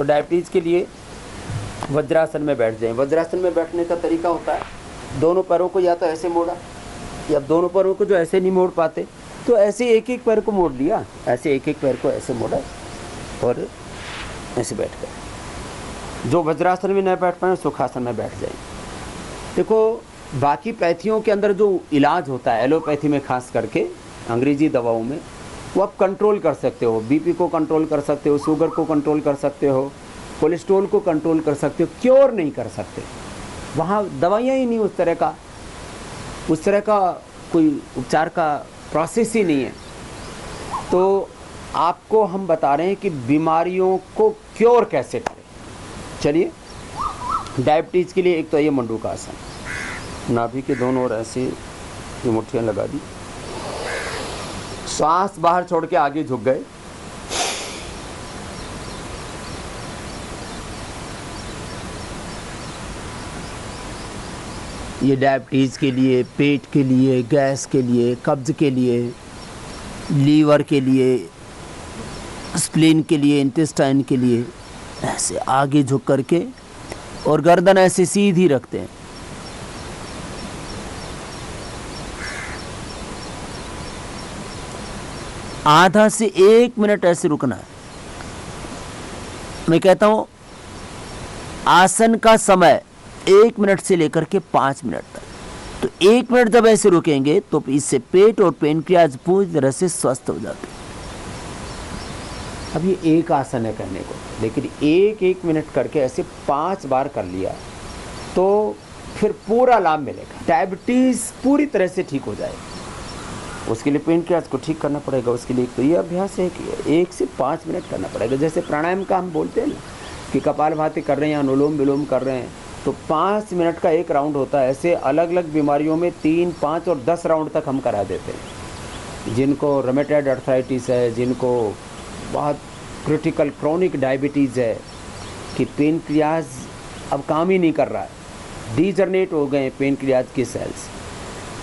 तो डायबिटीज़ के लिए वज्रासन में बैठ जाएं। वज्रासन में बैठने का तरीका होता है दोनों पैरों को या तो ऐसे मोड़ा, या दोनों पैरों को जो ऐसे नहीं मोड़ पाते तो ऐसे एक एक पैर को मोड़ लिया, ऐसे एक एक पैर को ऐसे मोड़ा और ऐसे बैठ गए। जो वज्रासन में न बैठ पाए सुखासन में बैठ जाए। देखो बाकी पैथियों के अंदर जो इलाज होता है एलोपैथी में खास करके अंग्रेजी दवाओं में, वो आप कंट्रोल कर सकते हो। बीपी को कंट्रोल कर सकते हो, शुगर को कंट्रोल कर सकते हो, कोलेस्ट्रॉल को कंट्रोल कर सकते हो, क्योर नहीं कर सकते। वहाँ दवाइयाँ ही नहीं उस तरह का कोई उपचार का प्रोसेस ही नहीं है। तो आपको हम बता रहे हैं कि बीमारियों को क्योर कैसे करें। चलिए डायबिटीज़ के लिए एक तो ये मंडूकासन, नाभि के दोनों ओर ऐसे ये मुट्ठियाँ लगा दी, सांस बाहर छोड़ के आगे झुक गए, ये डायबिटीज़ के लिए, पेट के लिए, गैस के लिए, कब्ज़ के लिए, लीवर के लिए, स्प्लीन के लिए, इंटेस्टाइन के लिए, ऐसे आगे झुक करके और गर्दन ऐसे सीधी रखते हैं। आधा से 1 मिनट ऐसे रुकना है। मैं कहता हूं आसन का समय 1 मिनट से लेकर के 5 मिनट तक। तो 1 मिनट जब ऐसे रुकेंगे तो इससे पेट और पेनक्रियाज पूरी तरह से स्वस्थ हो जाते हैं। अब ये एक आसन है करने को, लेकिन 1-1 मिनट करके ऐसे 5 बार कर लिया तो फिर पूरा लाभ मिलेगा। डायबिटीज़ पूरी तरह से ठीक हो जाएगा। उसके लिए पेनक्रियाज को ठीक करना पड़ेगा। उसके लिए तो ये अभ्यास है कि 1 से 5 मिनट करना पड़ेगा। जैसे प्राणायाम का हम बोलते हैं ना कि कपालभाति कर रहे हैं या अनुलोम विलोम कर रहे हैं, तो 5 मिनट का एक राउंड होता है। ऐसे अलग अलग बीमारियों में 3, 5 और 10 राउंड तक हम करा देते हैं। जिनको रोमेटॉइड अर्थराइटिस है, जिनको बहुत क्रिटिकल क्रोनिक डायबिटीज़ है कि पेनक्रियाज अब काम ही नहीं कर रहा है, डीजनरेट हो गए पेनक्रियाज के सेल्स।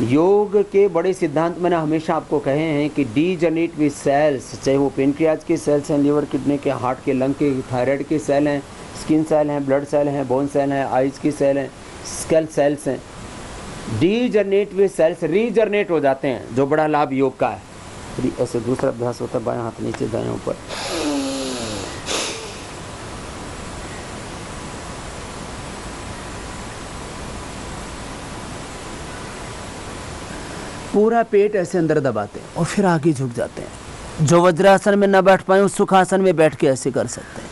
योग के बड़े सिद्धांत मैंने हमेशा आपको कहे हैं कि डीजनरेट विद सेल्स, चाहे वो पेनक्रियाज के सेल्स हैं, लिवर, किडनी के, हार्ट के, लंग के, थायराइड के सेल हैं, स्किन सेल हैं, ब्लड सेल हैं, बोन सेल हैं, आइज की सेल हैं, स्केल सेल्स हैं। डीजनरेट विद सेल्स रीजनरेट हो जाते हैं, जो बड़ा लाभ योग का है। ऐसे दूसरा अभ्यास होता है, बायां हाथ नीचे दायां ऊपर। पूरा पेट ऐसे अंदर दबाते हैं और फिर आगे झुक जाते हैं। जो वज्रासन में न बैठ पाए उस सुखासन में बैठ के ऐसे कर सकते हैं।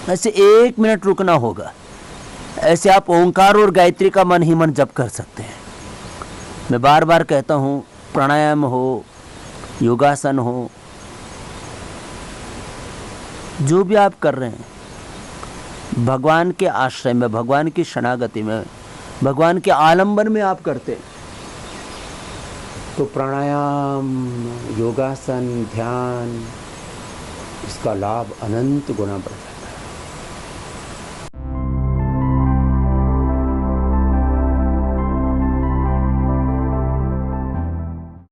ऐसे 1 मिनट रुकना होगा। ऐसे आप ओंकार और गायत्री का मन ही मन जप कर सकते हैं। मैं बार बार कहता हूँ, प्राणायाम हो, योगासन हो, जो भी आप कर रहे हैं, भगवान के आश्रय में, भगवान की शरणागति में, भगवान के आलंबन में आप करते हैं तो प्राणायाम, योगासन, ध्यान, इसका लाभ अनंत गुना बढ़ता है।